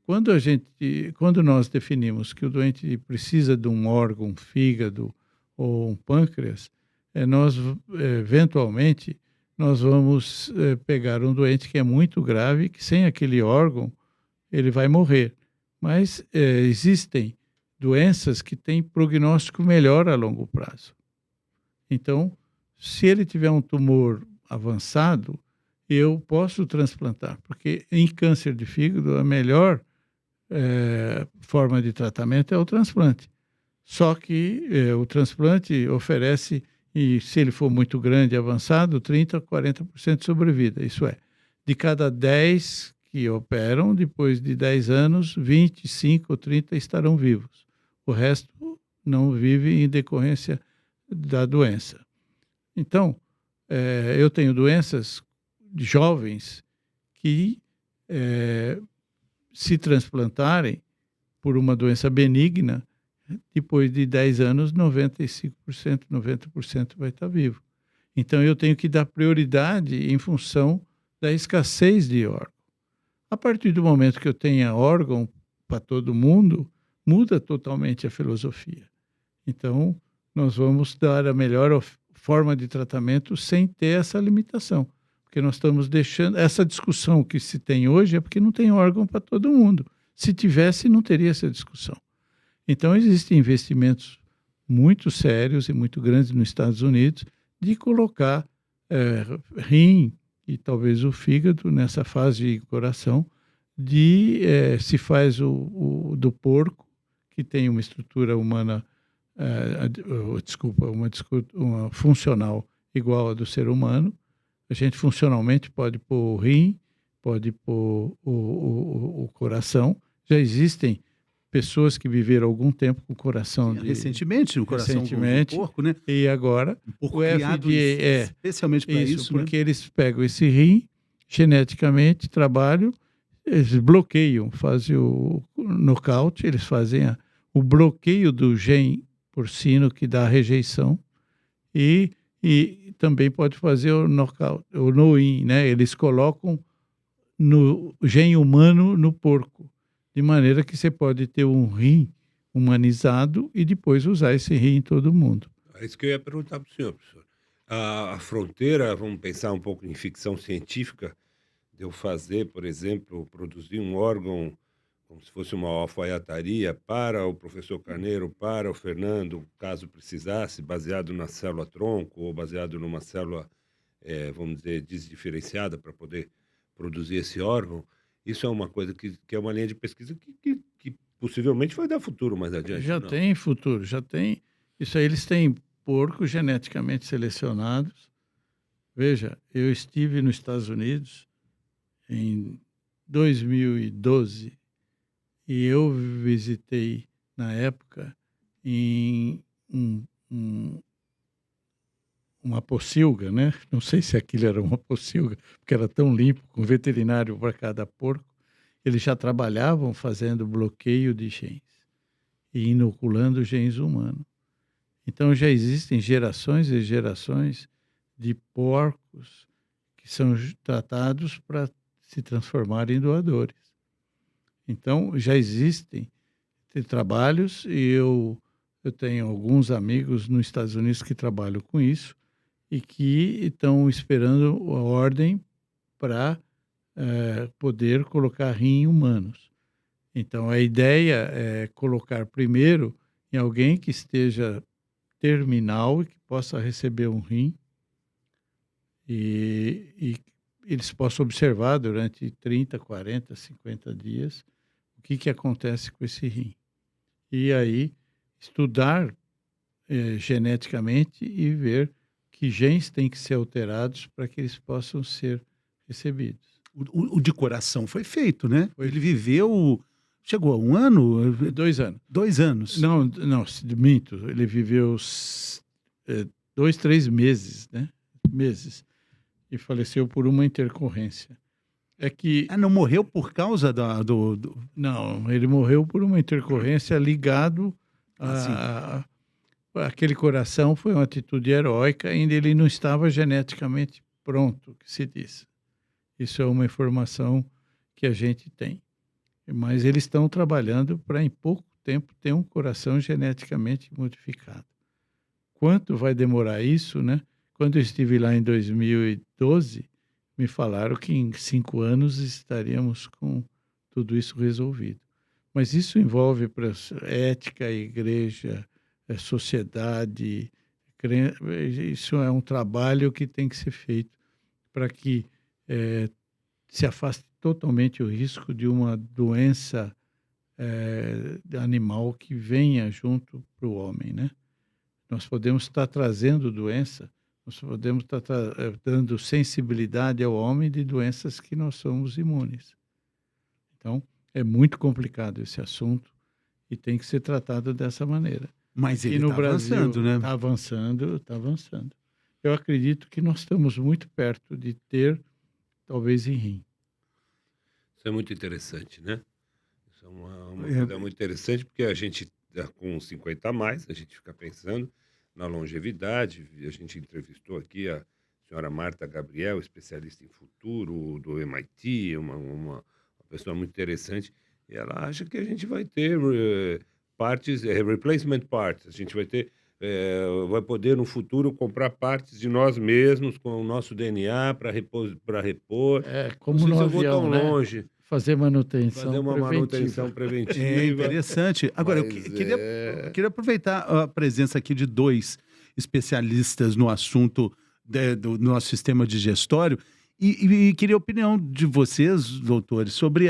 Quando nós definimos que o doente precisa de um órgão, um fígado ou um pâncreas, eventualmente, nós vamos pegar um doente que é muito grave, que sem aquele órgão, ele vai morrer. Mas existem doenças que têm prognóstico melhor a longo prazo. Então, se ele tiver um tumor avançado, eu posso transplantar, porque em câncer de fígado a melhor forma de tratamento é o transplante. Só que o transplante oferece, e se ele for muito grande e avançado, 30% a 40% de sobrevida. Isso é, de cada 10 que operam, depois de 10 anos, 25 ou 30 estarão vivos. O resto não vive em decorrência da doença. Então, eu tenho doenças de jovens que, se transplantarem por uma doença benigna, depois de 10 anos, 95%, 90% vai estar vivo. Então, eu tenho que dar prioridade em função da escassez de órgão. A partir do momento que eu tenha órgão para todo mundo, muda totalmente a filosofia. Então, nós vamos dar a melhor forma de tratamento sem ter essa limitação. Porque nós estamos deixando... Essa discussão que se tem hoje é porque não tem órgão para todo mundo. Se tivesse, não teria essa discussão. Então, existem investimentos muito sérios e muito grandes nos Estados Unidos de colocar rim e talvez o fígado nessa fase de coração, se faz do porco, que tem uma estrutura humana, uma funcional igual a do ser humano. A gente funcionalmente pode pôr o rim, pode pôr o coração. Já existem pessoas que viveram algum tempo com o coração recentemente, o coração do porco, né? E agora o criado especialmente para isso, porque né? Eles pegam esse rim geneticamente, trabalham, eles bloqueiam, fazem o nocaute, eles fazem o bloqueio do gene porcino que dá a rejeição e também pode fazer o nocaute, o no-in, né? Eles colocam no gene humano no porco, de maneira que você pode ter um rim humanizado e depois usar esse rim em todo mundo. É isso que eu ia perguntar para o senhor, professor. A fronteira, vamos pensar um pouco em ficção científica, de eu fazer, por exemplo, produzir um órgão como se fosse uma alfaiataria para o professor Carneiro, para o Fernando, caso precisasse, baseado na célula-tronco ou baseado numa célula, vamos dizer, desdiferenciada para poder produzir esse órgão. Isso é uma coisa que é uma linha de pesquisa que possivelmente vai dar futuro mais adiante, Já não? tem futuro, já tem. Isso aí eles têm porcos geneticamente selecionados. Veja, eu estive nos Estados Unidos em 2012 e eu visitei, na época, em uma pocilga, né? Não sei se aquilo era uma pocilga, porque era tão limpo, com veterinário para cada porco. Eles já trabalhavam fazendo bloqueio de genes e inoculando genes humanos. Então já existem gerações e gerações de porcos que são tratados para se transformarem em doadores. Então já existem trabalhos e eu tenho alguns amigos nos Estados Unidos que trabalham com isso e que estão esperando a ordem para poder colocar rim em humanos. Então a ideia é colocar primeiro em alguém que esteja terminal e que possa receber um rim e eles possam observar durante 30, 40, 50 dias o que acontece com esse rim. E aí estudar geneticamente e ver que genes têm que ser alterados para que eles possam ser recebidos. O de coração foi feito, né? Ele viveu... Chegou a 1 ano? 2 anos. 2 anos. Não, minto. Ele viveu 2, 3 meses, né? Meses. E faleceu por uma intercorrência. É que... não morreu por causa Não, ele morreu por uma intercorrência ligado aquele coração. Foi uma atitude heróica, ainda ele não estava geneticamente pronto, que se diz. Isso é uma informação que a gente tem. Mas eles estão trabalhando para, em pouco tempo, ter um coração geneticamente modificado. Quanto vai demorar isso, né? Quando eu estive lá em 2012, me falaram que em 5 anos estaríamos com tudo isso resolvido. Mas isso envolve ética, igreja, sociedade. Isso é um trabalho que tem que ser feito para que se afaste totalmente o risco de uma doença animal que venha junto para o homem, né? Nós podemos estar trazendo doença, nós podemos estar dando sensibilidade ao homem de doenças que nós somos imunes. Então, é muito complicado esse assunto e tem que ser tratado dessa maneira. Mas ele está avançando, né? Está avançando, está avançando. Eu acredito que nós estamos muito perto de ter, talvez, em rim. Isso é muito interessante, né? Isso é uma coisa muito interessante, porque a gente, com 50 a mais, a gente fica pensando na longevidade. A gente entrevistou aqui a senhora Marta Gabriel, especialista em futuro do MIT, uma pessoa muito interessante, e ela acha que a gente vai ter partes, replacement parts, a gente vai ter, vai poder no futuro comprar partes de nós mesmos com o nosso DNA para repor. Como não sei no se eu avião, vou tão né? longe. Fazer manutenção Fazer uma preventiva. manutenção preventiva. É interessante. Agora, eu Mas queria aproveitar a presença aqui de 2 especialistas no assunto do nosso sistema digestório e queria a opinião de vocês, doutores, sobre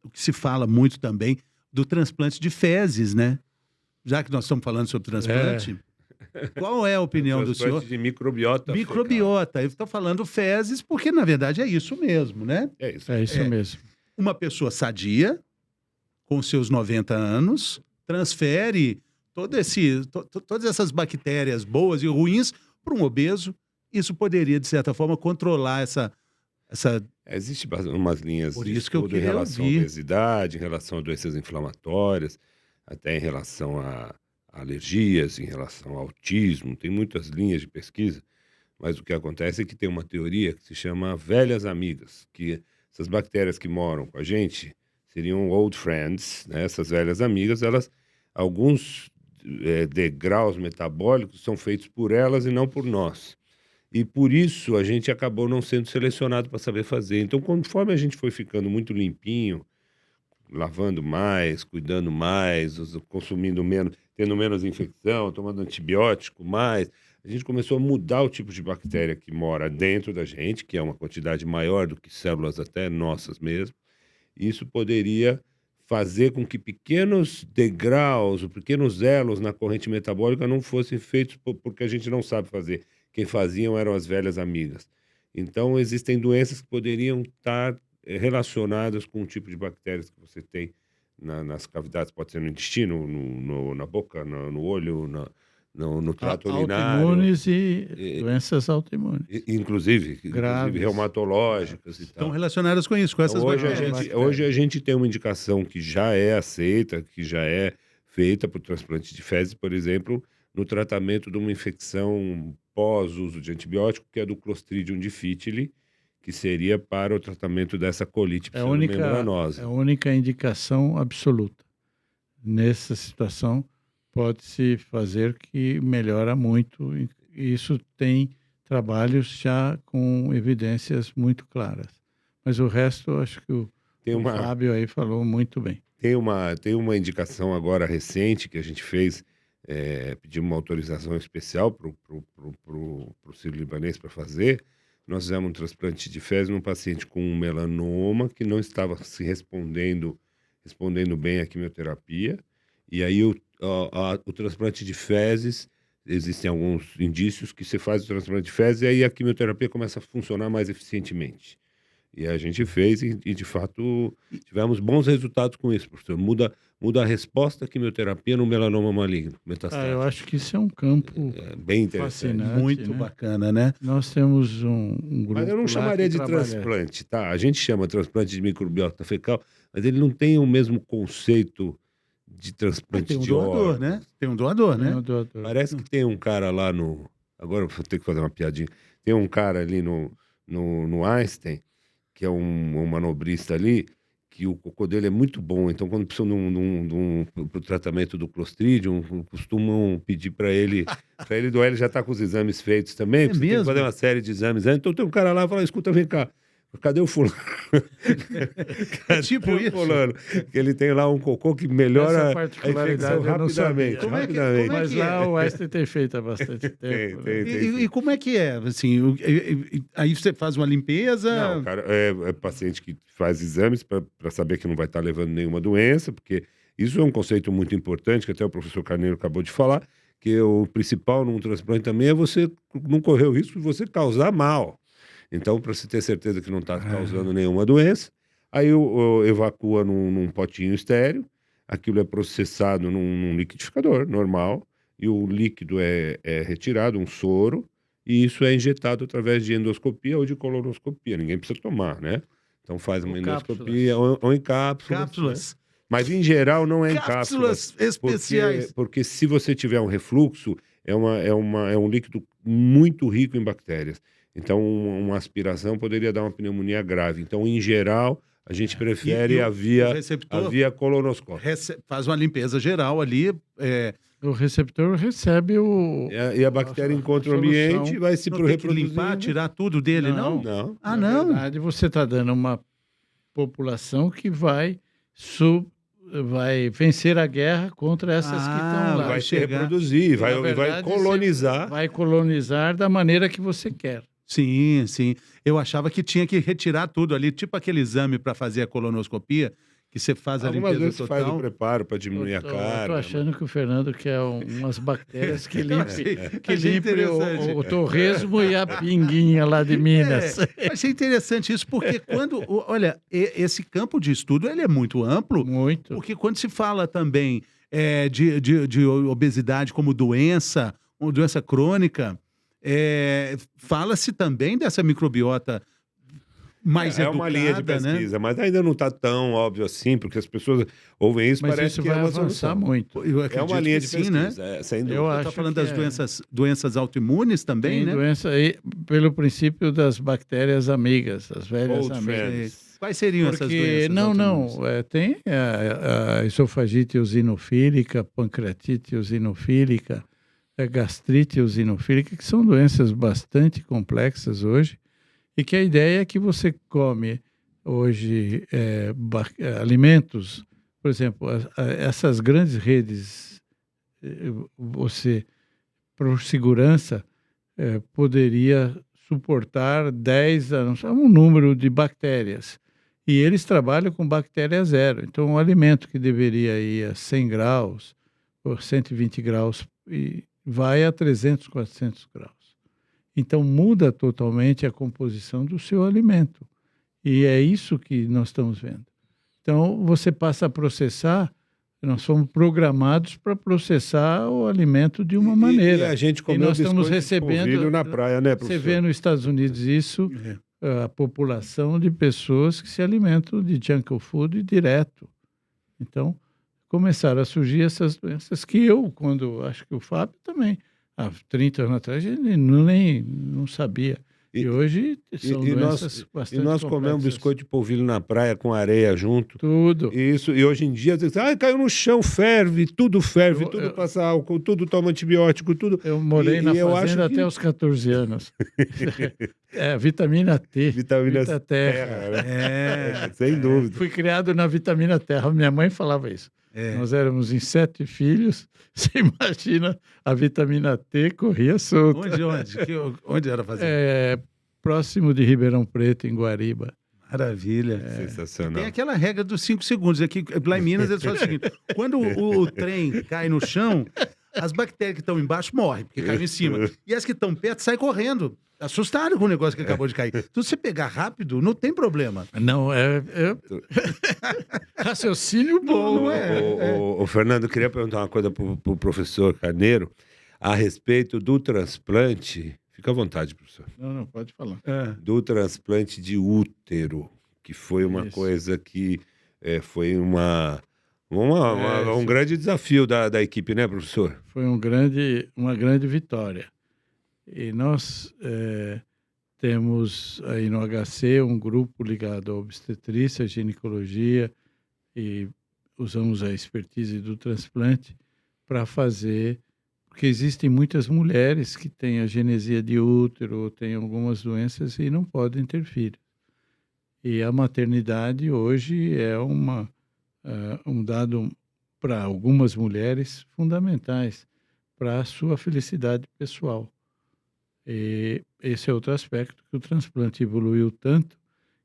o que se fala muito também do transplante de fezes, né? Já que nós estamos falando sobre transplante, qual é a opinião do senhor? De microbiota. Microbiota. Eu estou falando fezes porque, na verdade, é isso mesmo, né? É isso. É isso mesmo. Uma pessoa sadia, com seus 90 anos, transfere todas essas bactérias boas e ruins para um obeso. Isso poderia, de certa forma, controlar essa... Existem umas linhas Por de isso que eu estudo em queria relação à ouvir. obesidade, em relação a doenças inflamatórias, até em relação a alergias, em relação ao autismo. Tem muitas linhas de pesquisa, mas o que acontece é que tem uma teoria que se chama velhas amigas, que essas bactérias que moram com a gente seriam old friends, né? Essas velhas amigas, alguns degraus metabólicos são feitos por elas e não por nós. E por isso a gente acabou não sendo selecionado para saber fazer. Então, conforme a gente foi ficando muito limpinho, lavando mais, cuidando mais, consumindo menos, tendo menos infecção, tomando antibiótico mais, a gente começou a mudar o tipo de bactéria que mora dentro da gente, que é uma quantidade maior do que células até nossas mesmo. Isso poderia fazer com que pequenos degraus, ou pequenos elos na corrente metabólica não fossem feitos porque a gente não sabe fazer. Quem faziam eram as velhas amigas. Então, existem doenças que poderiam estar relacionadas com o tipo de bactérias que você tem nas cavidades, pode ser no intestino, na boca, no olho, no trato urinário. Autoimunes e doenças autoimunes. Inclusive Graves. reumatológicas e Estão tal. relacionadas com isso, com essas bactérias. Hoje a gente tem uma indicação que já é aceita, que já é feita para o transplante de fezes, por exemplo, no tratamento de uma infecção pós-uso de antibiótico, que é do Clostridium difficile, que seria para o tratamento dessa colite pseudomembranosa. É a única indicação absoluta. Nessa situação, pode-se fazer que melhora muito. E isso tem trabalhos já com evidências muito claras. Mas o resto, acho que o Fábio aí falou muito bem. Tem uma indicação agora recente que a gente fez, pedimos uma autorização especial para o sírio-libanês para fazer. Nós fizemos um transplante de fezes num paciente com um melanoma que não estava se respondendo bem à quimioterapia. E aí o transplante de fezes, existem alguns indícios que você faz o transplante de fezes e aí a quimioterapia começa a funcionar mais eficientemente. E a gente fez e de fato, tivemos bons resultados com isso, professor. Muda a resposta à quimioterapia no melanoma maligno, metastático. Eu acho que isso é um campo bem interessante. fascinante, muito bacana, né? Nós temos um grupo. Mas eu não chamaria de transplante, tá? A gente chama transplante de microbiota fecal, mas ele não tem o mesmo conceito de transplante Tem um de doador, órgãos. né? Tem um doador, né? Parece que tem um cara lá no... Agora eu vou ter que fazer uma piadinha. Tem um cara ali no Einstein, que é um manobrista ali, que o cocô dele é muito bom. Então, quando precisam pro tratamento do Clostridium, costumam pedir para ele doar. Ele já está com os exames feitos também, porque você tem que fazer uma série de exames antes. Então, tem um cara lá e fala, escuta, vem cá, cadê o fulano? Tipo isso. Fulano? Ele tem lá um cocô que melhora Essa particularidade a infecção rapidamente. Como é que Mas lá o Einstein tem feito há bastante tempo. E como é que é? Assim, aí você faz uma limpeza? Não, cara, é paciente que faz exames para saber que não vai estar levando nenhuma doença, porque isso é um conceito muito importante, que até o professor Carneiro acabou de falar, que o principal num transplante também é você não correr o risco de você causar mal. Então, para você ter certeza que não está causando nenhuma doença, aí evacua num potinho estéreo, aquilo é processado num liquidificador normal, e o líquido é retirado, um soro, e isso é injetado através de endoscopia ou de colonoscopia. Ninguém precisa tomar, né? Então faz uma endoscopia ou em cápsulas. Né? Mas em geral não é em cápsulas. Especiais. Porque se você tiver um refluxo, é um líquido muito rico em bactérias. Então, uma aspiração poderia dar uma pneumonia grave. Então, em geral, a gente prefere a via colonoscópica. Faz uma limpeza geral ali. O receptor recebe E a bactéria encontra o ambiente e vai se reproduzindo. Limpar, tirar tudo dele, não? Não. Na verdade, você está dando uma população que vai vencer a guerra contra essas que estão lá. Vai se reproduzir, vai colonizar. Vai colonizar da maneira que você quer. Sim, sim. Eu achava que tinha que retirar tudo ali, tipo aquele exame para fazer a colonoscopia, que você faz a limpeza Algumas vezes total. Você faz o preparo para diminuir a carga. Eu tô achando que o Fernando quer umas bactérias que Achei limpem o torresmo e a pinguinha lá de Minas. Achei interessante isso, porque olha, esse campo de estudo ele é muito amplo. Muito. Porque quando se fala também de obesidade como doença, ou doença crônica, fala-se também dessa microbiota mais educada, uma linha de pesquisa, né? Mas ainda não está tão óbvio assim, porque as pessoas ouvem isso, mas parece isso que vai é uma avançar solução. muito. É uma linha de pesquisa, né? Sem dúvida. Eu Você está falando das doenças autoimunes também, tem né? Doença aí, pelo princípio das bactérias amigas, as velhas Old amigas. friends. Quais seriam essas doenças autoimunes? Tem a esofagite eosinofílica, pancreatite eosinofílica, gastrite eosinofílica, que são doenças bastante complexas hoje, e que a ideia é que você come hoje alimentos, por exemplo, essas grandes redes, você, por segurança, poderia suportar 10 anos, um número de bactérias. E eles trabalham com bactéria zero. Então, um alimento que deveria ir a 100 graus ou 120 graus e vai a 300, 400 graus. Então, muda totalmente a composição do seu alimento. E é isso que nós estamos vendo. Então, você passa a processar, nós fomos programados para processar o alimento de uma maneira. E a gente comeu nós estamos recebendo na praia, né, professor? Você vê nos Estados Unidos isso, a população de pessoas que se alimentam de junk food direto. Então, começaram a surgir essas doenças que acho que o Fábio também, há 30 anos atrás, ele não sabia. E hoje são doenças bastante E nós complexas. comemos biscoito de polvilho na praia com areia junto. Tudo. E hoje em dia, você diz, caiu no chão, ferve, tudo passa álcool, tudo toma antibiótico, tudo. Eu morei na fazenda até os 14 anos. Vitamina T. Vitamina terra. Sem dúvida. Fui criado na vitamina terra. Minha mãe falava isso. Nós éramos em 7 filhos. Você imagina, a vitamina T corria solta. Onde era a fazenda? Próximo de Ribeirão Preto, em Guariba. Maravilha. Sensacional. Tem aquela regra dos 5 segundos. Aqui, lá em Minas, eles fazem o seguinte: quando o trem cai no chão, as bactérias que estão embaixo morrem, porque caiu em cima. E as que estão perto saem correndo. Assustado com o negócio que acabou de cair. Então, se você pegar rápido, não tem problema. Não, raciocínio bom. O Fernando, queria perguntar uma coisa para o professor Carneiro a respeito do transplante. Fica à vontade, professor. Não, pode falar. Do transplante de útero, que foi uma coisa que foi um grande desafio da equipe, né, professor? Foi uma grande vitória. E nós temos aí no HC um grupo ligado à obstetrícia, ginecologia, e usamos a expertise do transplante para fazer, porque existem muitas mulheres que têm agenesia de útero, ou têm algumas doenças e não podem ter filhos. E a maternidade hoje é um dado para algumas mulheres fundamentais para a sua felicidade pessoal. E esse é outro aspecto que o transplante evoluiu tanto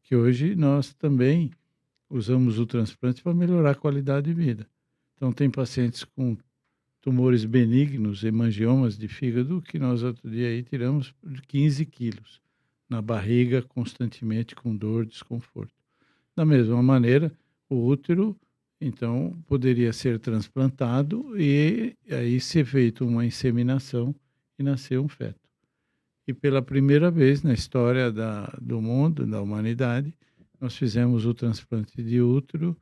que hoje nós também usamos o transplante para melhorar a qualidade de vida. Então, tem pacientes com tumores benignos, hemangiomas de fígado, que nós outro dia aí tiramos 15 quilos na barriga, constantemente com dor, desconforto. Da mesma maneira, o útero, então, poderia ser transplantado e aí ser feita uma inseminação e nascer um feto. E pela primeira vez na história do mundo, da humanidade, nós fizemos o transplante de útero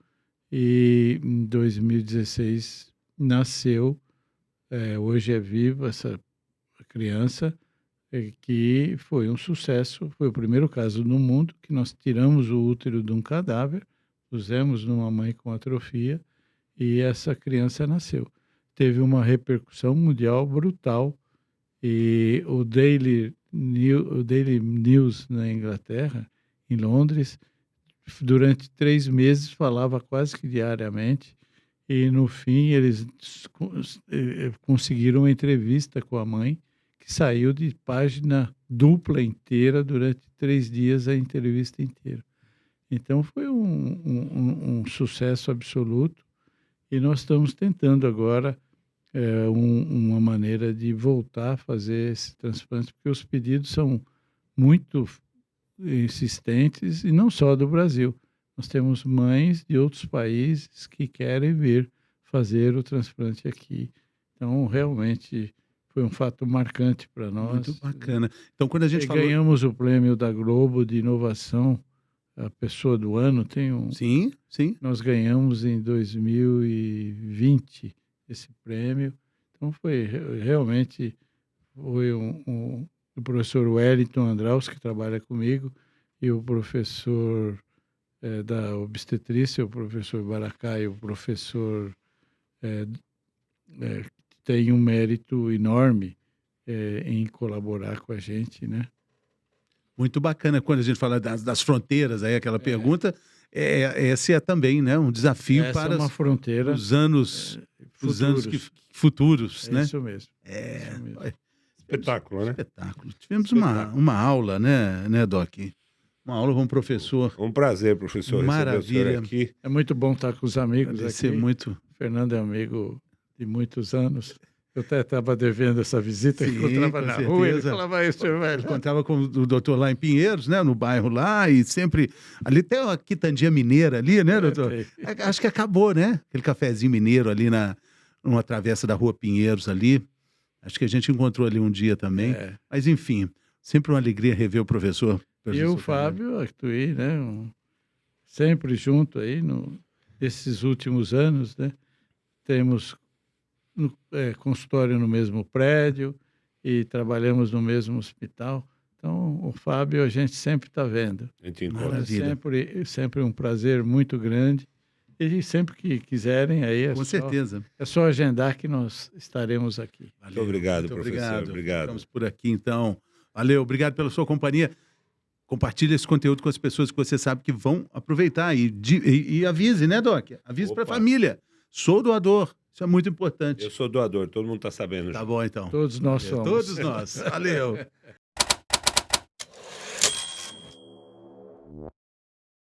e em 2016 nasceu, hoje é viva essa criança, que foi um sucesso, foi o primeiro caso no mundo que nós tiramos o útero de um cadáver, pusemos numa mãe com atrofia e essa criança nasceu. Teve uma repercussão mundial brutal. E o Daily News na Inglaterra, em Londres, durante 3 meses falava quase que diariamente. E no fim eles conseguiram uma entrevista com a mãe, que saiu de página dupla inteira durante 3 dias, a entrevista inteira. Então foi um sucesso absoluto. E nós estamos tentando agora uma maneira de voltar a fazer esse transplante, porque os pedidos são muito insistentes, e não só do Brasil. Nós temos mães de outros países que querem vir fazer o transplante aqui. Então, realmente, foi um fato marcante para nós. Muito bacana. Então, quando a gente ganhamos o prêmio da Globo de inovação, a pessoa do ano, tem um... Sim. Nós ganhamos em 2020 esse prêmio. Então, realmente foi o professor Wellington Andraus, que trabalha comigo, e o professor da obstetrícia, o professor Baracá, e o professor têm um mérito enorme em colaborar com a gente, né? Muito bacana quando a gente fala das fronteiras, aí aquela pergunta, esse é também, né, um desafio Essa para é uma fronteira os anos futuros, né? Isso mesmo. É, Isso mesmo. Espetáculo, né? espetáculo. Tivemos uma aula, né, Doc? Uma aula com um professor. Um prazer, professor, receber o Maravilha. senhor aqui. É muito bom estar com os amigos Agradecer aqui. muito. Fernando é amigo de muitos anos. Eu até estava devendo essa visita, Sim, encontrava com na rua, ele certeza. falava isso, velho. Encontrava com o doutor lá em Pinheiros, né, no bairro lá, e sempre... Ali tem uma quitandinha mineira ali, né, doutor? Acho que acabou, né? Aquele cafezinho mineiro ali numa travessa da rua Pinheiros ali. Acho que a gente encontrou ali um dia também. Mas, enfim, sempre uma alegria rever o professor. E o Fábio Artuí, né? Sempre junto aí, nesses últimos anos, né? Temos consultório no mesmo prédio e trabalhamos no mesmo hospital. Então, o Fábio a gente sempre está vendo. A gente encontra. Sempre um prazer muito grande. E sempre que quiserem, aí Com certeza. É só agendar que nós estaremos aqui. Muito obrigado, muito professor. Obrigado. Ficamos por aqui, então. Valeu, obrigado pela sua companhia. Compartilhe esse conteúdo com as pessoas que você sabe que vão aproveitar. E avise, né, Doc? Avise para a família. Sou doador. Isso é muito importante. Eu sou doador, todo mundo está sabendo. Tá bom, então. Todos nós somos. Todos nós. Valeu.